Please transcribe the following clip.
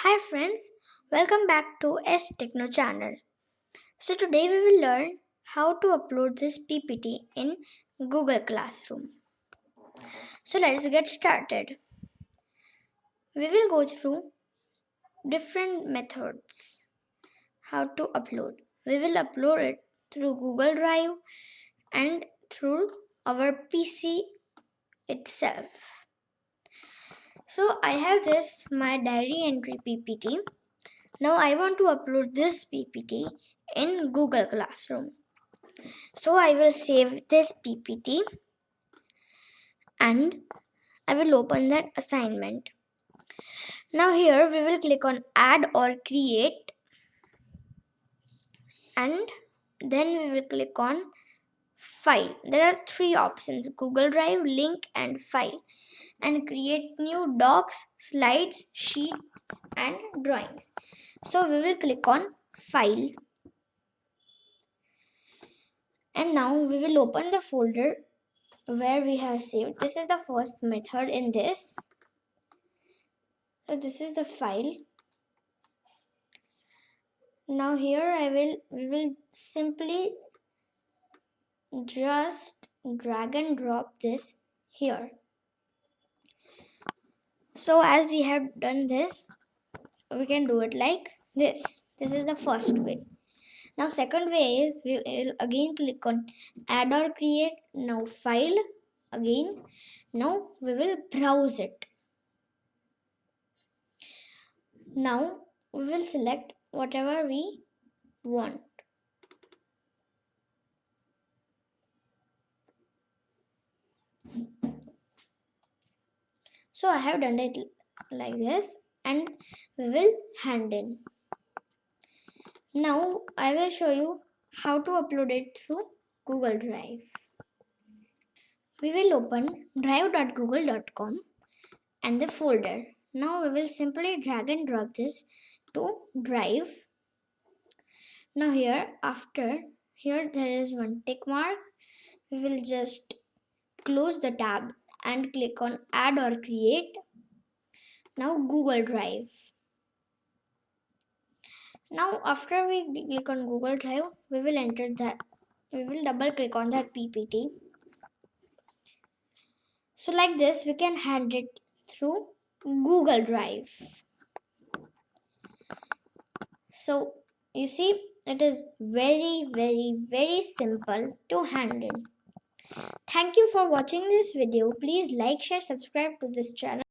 Hi friends, welcome back to S-Techno channel. So today we will learn how to upload this PPT in Google Classroom. So let's get started. We will go through different methods how to upload. We will upload it through Google Drive and through our PC itself. So I have this my diary entry PPT. Now I want to upload this PPT in Google Classroom. So I will save this PPT and I will open that assignment. Now here we will click on add or create and then we will click on file. There are three options: Google Drive, link and file, and create new docs, slides, sheets and drawings. So we will click on file and now we will open the folder where we have saved. This is the first method in this. So this is the file. Now here we will simply just drag and drop this here. So as we have done this, we can do it like this. This is the first way. Now second way is we will again click on add or create. Now file again. Now we will browse it. Now we will select whatever we want. So I have done it like this and we will hand in. Now I will show you how to upload it through Google Drive. We will open drive.google.com and the folder. Now we will simply drag and drop this to Drive. Now here there is one tick mark. We will just close the tab and click on add or create. Now Google Drive. Now after we click on Google Drive, we will double click on that PPT. So like this we can hand it through Google Drive. So you see it is very simple to handle. Thank you for watching this video. Please like, share, subscribe to this channel.